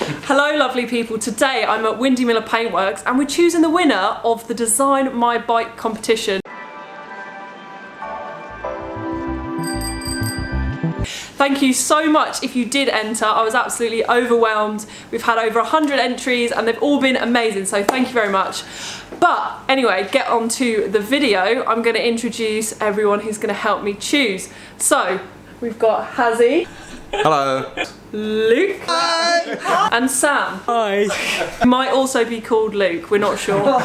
Hello lovely people, today I'm at Wyndymilla Paintworks and we're choosing the winner of the Design My Bike competition. Thank you so much if you did enter. I was absolutely overwhelmed. We've had over 100 entries and they've all been amazing, so thank you very much. But anyway, get on to the video. I'm going to introduce everyone who's going to help me choose. So, we've got Hazzy. Hello. Luke. Hi. And Sam. Hi. He might also be called Luke, we're not sure. Luke!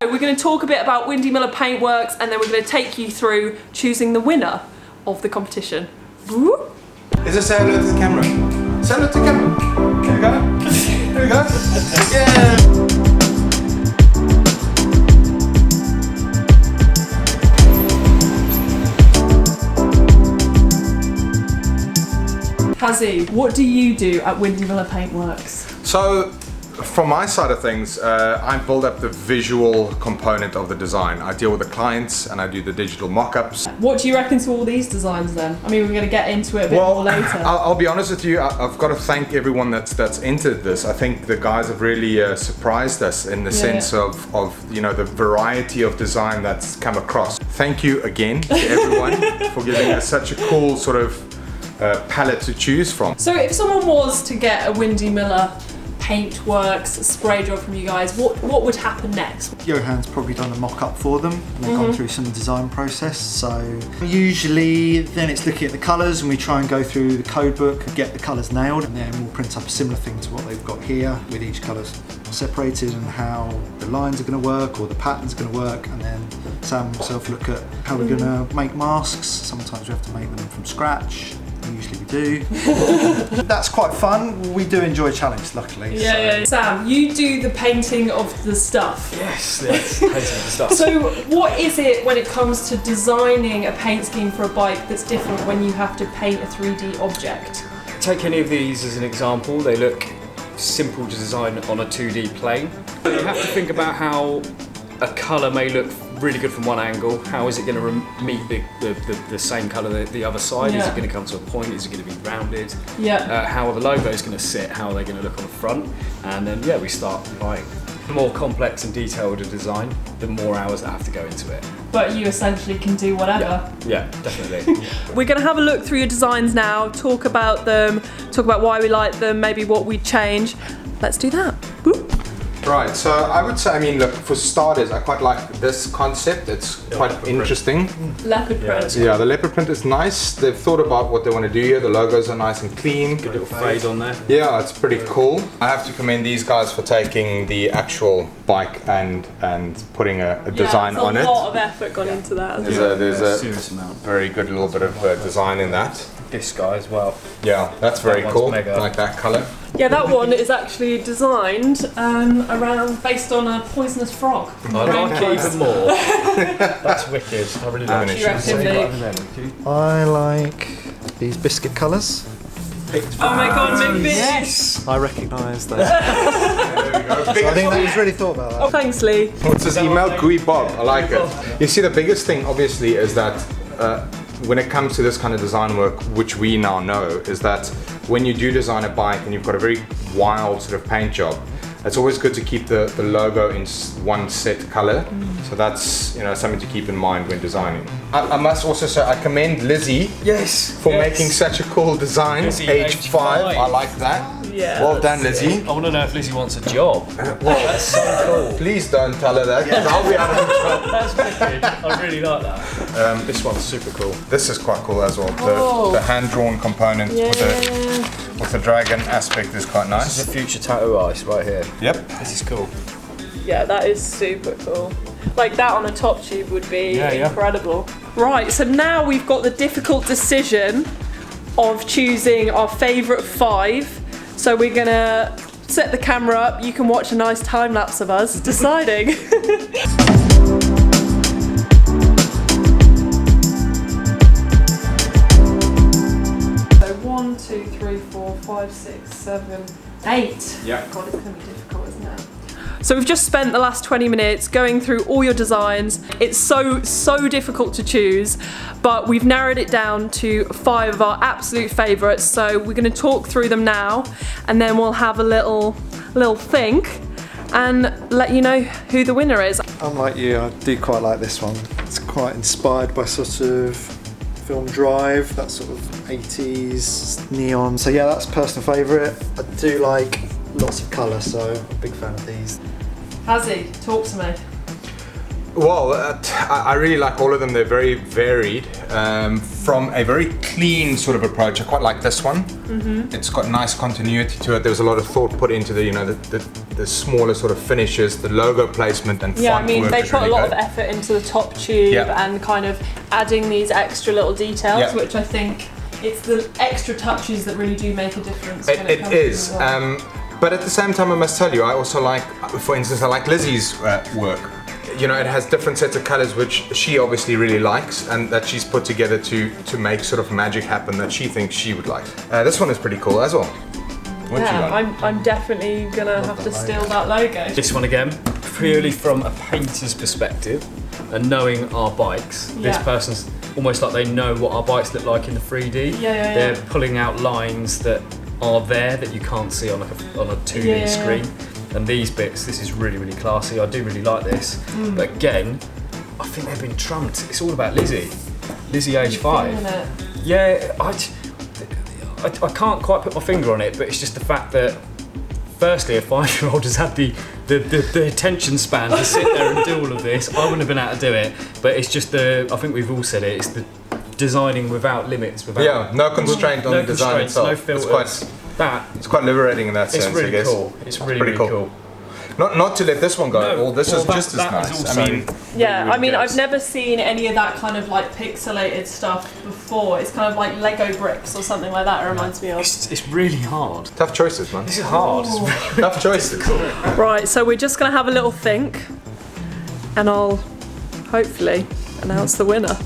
We're going to talk a bit about Wyndymilla Paintworks and then we're going to take you through choosing the winner of the competition. Woo. Is this say hello to the camera? Say hello to the camera. Here we go. Here we go. Yeah. Hazzy, what do you do at Wyndymilla Paintworks? So, from my side of things, I build up the visual component of the design. I deal with the clients and I do the digital mock-ups. What do you reckon to all these designs then? I mean, we're going to get into it a bit more later. I'll be honest with you, I've got to thank everyone that's entered this. I think the guys have really surprised us in the sense of you know, the variety of design that's come across. Thank you again to everyone for giving us such a cool sort of palette to choose from. So if someone was to get a Wyndymilla Paintworks spray job from you guys, what would happen next? Johan's probably done a mock-up for them and they've gone through some design process. So usually then it's looking at the colours and we try and go through the code book and get the colours nailed, and then we'll print up a similar thing to what they've got here with each colour separated and how the lines are going to work or the pattern's going to work, and then Sam and myself look at how we're going to make masks. Sometimes we have to make them from scratch. Usually we do. That's quite fun. We do enjoy a challenge, luckily. Yeah. Sam, you do the painting of the stuff. Yes, painting of the stuff. So what is it when it comes to designing a paint scheme for a bike that's different when you have to paint a 3D object? Take any of these as an example. They look simple to design on a 2D plane. You have to think about how a colour may look really good from one angle. How is it going to meet the same colour the other side? Is it going to come to a point? Is it going to be rounded? Yeah. How are the logos going to sit? How are they going to look on the front? And then we start like the more complex and detailed a design, the more hours that have to go into it. But you essentially can do whatever. Yeah, definitely. We're going to have a look through your designs now, talk about them, talk about why we like them, maybe what we'd change. Let's do that. Woo. Right, so I would say, I mean, look, for starters, I quite like this concept. It's quite interesting. Leopard print. Yeah, the leopard print is nice. They've thought about what they want to do here. The logos are nice and clean. Good little phrase on there. Yeah, it's pretty cool. I have to commend these guys for taking the actual bike and putting a design on it. There's a lot of effort gone into that. There's a serious amount. very good little bit of design in that. This guy as well. Yeah, that's very That cool. one's mega. I like that colour. Yeah, that one is actually designed based on a poisonous frog. I like it even more. That's wicked. I really like What do you reckon, Luke? I like these biscuit colours. Oh my god, Mick! Yes! I recognise that. So I think that was really thought about that. Oh, thanks, Lee. What's his email? Gooey Bob. I like it. You see, the biggest thing, obviously, is that when it comes to this kind of design work, which we now know, is that when you do design a bike and you've got a very wild sort of paint job, it's always good to keep the logo in one set color. So that's, you know, something to keep in mind when designing. I must also say I commend Lizzie for making such a cool design. Lizzie, age age 5. 5. I like that. Yeah. Well done, Lizzie. I want to know if Lizzie wants a job. That's so cool. Please don't tell her that, because I'll be out of the job. That's wicked. I really like that. This one's super cool. This is quite cool as well. The hand-drawn component with the dragon aspect is quite nice. This is a future tattoo artist right here. Yep. This is cool. Yeah, that is super cool. Like that on a top tube would be incredible. Right, so now we've got the difficult decision of choosing our favourite 5. So we're gonna set the camera up. You can watch a nice time lapse of us deciding. So 1, 2, 3, 4, 5, 6, 7, 8. Yeah. God, it's gonna be difficult, isn't it? So we've just spent the last 20 minutes going through all your designs. It's so difficult to choose, but we've narrowed it down to 5 of our absolute favourites. So we're going to talk through them now, and then we'll have a little think and let you know who the winner is. Unlike you, I do quite like this one. It's quite inspired by sort of film Drive, that sort of 80s neon. So yeah, that's a personal favourite. I do like lots of colour, so I'm a big fan of these. Hazzy, talk to me. Well, I really like all of them. They're very varied. From a very clean sort of approach, I quite like this one. It's got nice continuity to it. There was a lot of thought put into the, you know, the smaller sort of finishes, the logo placement and yeah, font I mean, work they is put really a lot good. of effort into the top tube Yeah. and kind of adding these extra little details, Yeah. which I think it's the extra touches that really do make a difference. When It comes is. to design. But at the same time, I must tell you, I also like, for instance, I like Lizzie's work. You know, it has different sets of colors which she obviously really likes and that she's put together to make sort of magic happen that she thinks she would like. This one is pretty cool as well. What you Yeah, got? I'm definitely gonna have to steal that logo. This one again, purely from a painter's perspective and knowing our bikes. This Yeah. person's almost like they know what our bikes look like in the 3D. Yeah. They're pulling out lines that are there that you can't see on a 2D Yeah. screen. And these bits, this is really, really classy. I do really like this. But again, I think they've been trumped. It's all about Lizzie. Lizzie, age 5. Isn't it? Yeah, I can't quite put my finger on it, but it's just the fact that firstly, a 5-year-old has had the attention span to sit there and do all of this. I wouldn't have been able to do it, but it's just I think we've all said it, it's the designing without limits. Without, No constraint on the design constraints, itself. no filters. It's quite liberating in that It's sense, really I guess. cool. It's really, pretty really cool. Not to let this one go. No, well, this is that- just as that is nice. also I mean, Yeah, really I mean, good. I've never seen any of that kind of like pixelated stuff before. It's kind of like Lego bricks or something like that, it reminds me of. It's really hard. tough choices, man. This is hard. It's really Tough choices. Right, so we're just gonna have a little think and I'll hopefully announce the winner.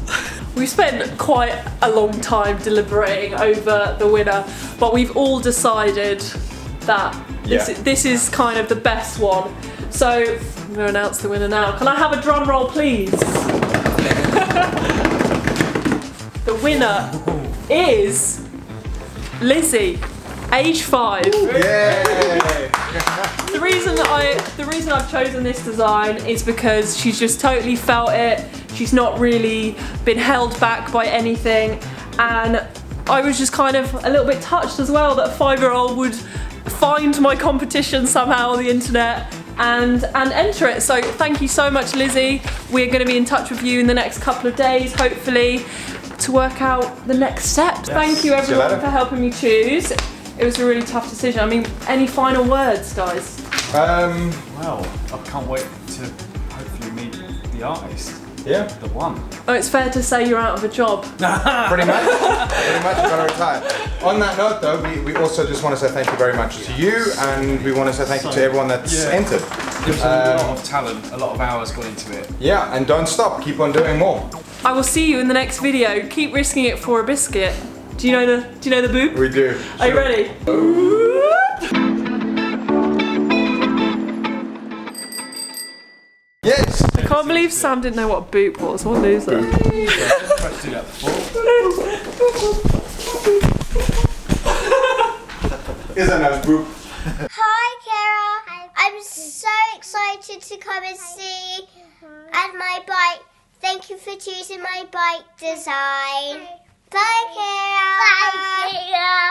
We've spent quite a long time deliberating over the winner, but we've all decided that this is kind of the best one. So I'm gonna announce the winner now. Can I have a drum roll, please? The winner is Lizzie, age 5. Yay! The reason I've chosen this design is because she's just totally felt it. She's not really been held back by anything, and I was just kind of a little bit touched as well that a 5-year-old would find my competition somehow on the internet and enter it. So thank you so much, Lizzie. We're going to be in touch with you in the next couple of days, hopefully, to work out the next steps. Thank you everyone for helping me choose. It was a really tough decision. I mean, any final words, guys? Well, I can't wait to hopefully meet the artist. Yeah. The one. Oh, it's fair to say you're out of a job. Pretty much. Pretty much, you've got to retire. On that note, though, we also just want to say thank you very much to you, and we want to say thank you to everyone that's entered. There's a lot of talent, a lot of hours gone into it. Yeah, and don't stop. Keep on doing more. I will see you in the next video. Keep risking it for a biscuit. Do you know the boop? We do. Are you ready? Yes. I can't believe Sam didn't know what boop was. What a loser. Tried to do that before. Is that nice group? Hi, Kara. I'm so excited to come and see my bike. Thank you for choosing my bike design. Bye, Kara. Bye, Kara.